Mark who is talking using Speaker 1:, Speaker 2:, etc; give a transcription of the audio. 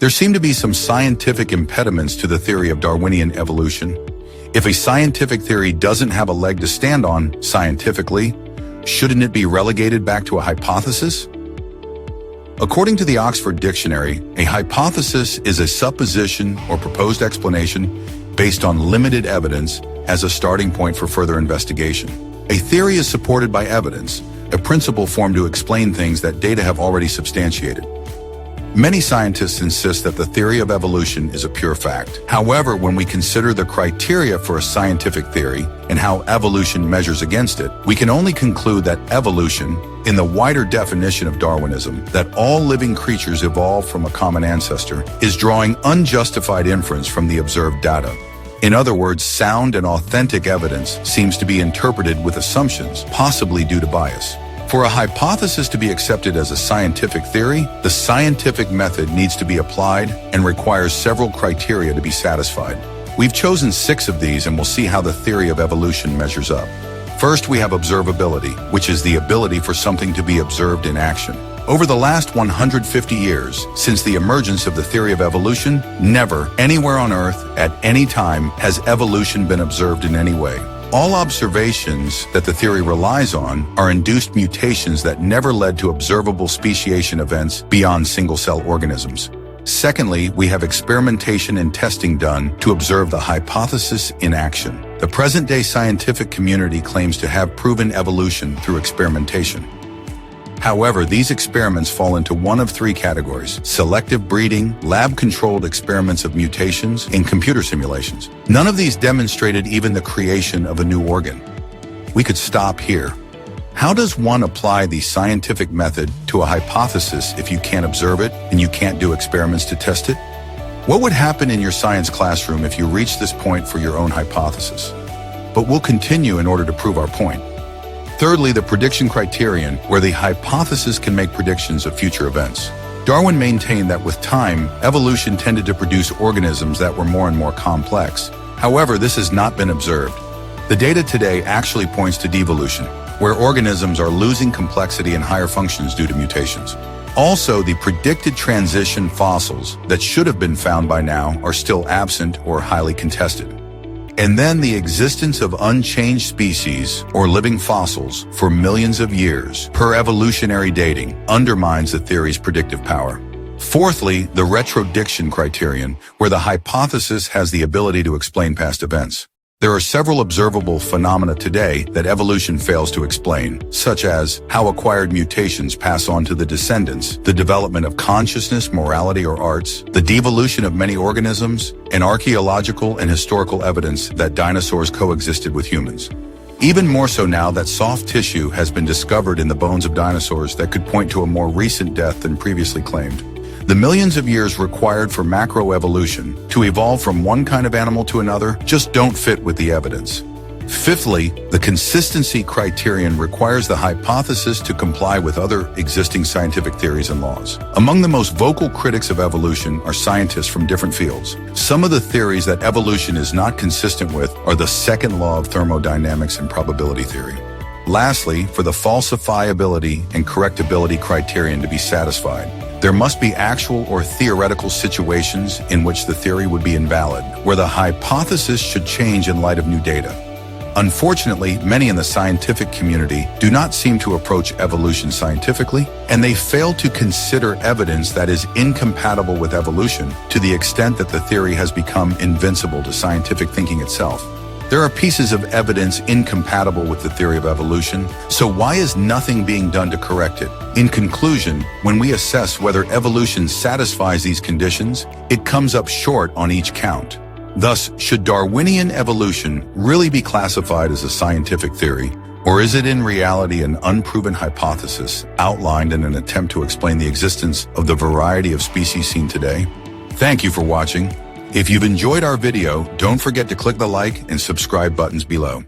Speaker 1: There seem to be some scientific impediments to the theory of Darwinian evolution. If a scientific theory doesn't have a leg to stand on scientifically, shouldn't it be relegated back to a hypothesis? According to the Oxford Dictionary, a hypothesis is a supposition or proposed explanation based on limited evidence as a starting point for further investigation. A theory is supported by evidence, a principle formed to explain things that data have already substantiated. Many scientists insist that the theory of evolution is a pure fact. However, when we consider the criteria for a scientific theory and how evolution measures against it, we can only conclude that evolution, in the wider definition of Darwinism, that all living creatures evolved from a common ancestor, is drawing unjustified inference from the observed data. In other words, sound and authentic evidence seems to be interpreted with assumptions, possibly due to bias. For a hypothesis to be accepted as a scientific theory, the scientific method needs to be applied and requires several criteria to be satisfied. We've chosen 6 of these and we'll see how the theory of evolution measures up. First, we have observability, which is the ability for something to be observed in action. Over the last 150 years, since the emergence of the theory of evolution, never, anywhere on Earth, at any time, has evolution been observed in any way. All observations that the theory relies on are induced mutations that never led to observable speciation events beyond single-cell organisms. Secondly, we have experimentation and testing done to observe the hypothesis in action. The present-day scientific community claims to have proven evolution through experimentation. However, these experiments fall into one of 3 categories: selective breeding, lab-controlled experiments of mutations, and computer simulations. None of these demonstrated even the creation of a new organ. We could stop here. How does one apply the scientific method to a hypothesis if you can't observe it and you can't do experiments to test it? What would happen in your science classroom if you reached this point for your own hypothesis? But we'll continue in order to prove our point. Thirdly, the prediction criterion, where the hypothesis can make predictions of future events. Darwin maintained that with time, evolution tended to produce organisms that were more and more complex. However, this has not been observed. The data today actually points to devolution, where organisms are losing complexity and higher functions due to mutations. Also, the predicted transition fossils that should have been found by now are still absent or highly contested. And then the existence of unchanged species or living fossils for millions of years per evolutionary dating undermines the theory's predictive power. Fourthly, the retrodiction criterion, where the hypothesis has the ability to explain past events. There are several observable phenomena today that evolution fails to explain, such as how acquired mutations pass on to the descendants, the development of consciousness, morality, or arts, the devolution of many organisms, and archaeological and historical evidence that dinosaurs coexisted with humans. Even more so now that soft tissue has been discovered in the bones of dinosaurs that could point to a more recent death than previously claimed. The millions of years required for macroevolution to evolve from one kind of animal to another just don't fit with the evidence. Fifthly, the consistency criterion requires the hypothesis to comply with other existing scientific theories and laws. Among the most vocal critics of evolution are scientists from different fields. Some of the theories that evolution is not consistent with are the second law of thermodynamics and probability theory. Lastly, for the falsifiability and correctability criterion to be satisfied, there must be actual or theoretical situations in which the theory would be invalid, where the hypothesis should change in light of new data. Unfortunately, many in the scientific community do not seem to approach evolution scientifically, and they fail to consider evidence that is incompatible with evolution to the extent that the theory has become invincible to scientific thinking itself. There are pieces of evidence incompatible with the theory of evolution, so why is nothing being done to correct it? In conclusion, when we assess whether evolution satisfies these conditions, it comes up short on each count. Thus, should Darwinian evolution really be classified as a scientific theory, or is it in reality an unproven hypothesis outlined in an attempt to explain the existence of the variety of species seen today? Thank you for watching. If you've enjoyed our video, don't forget to click the like and subscribe buttons below.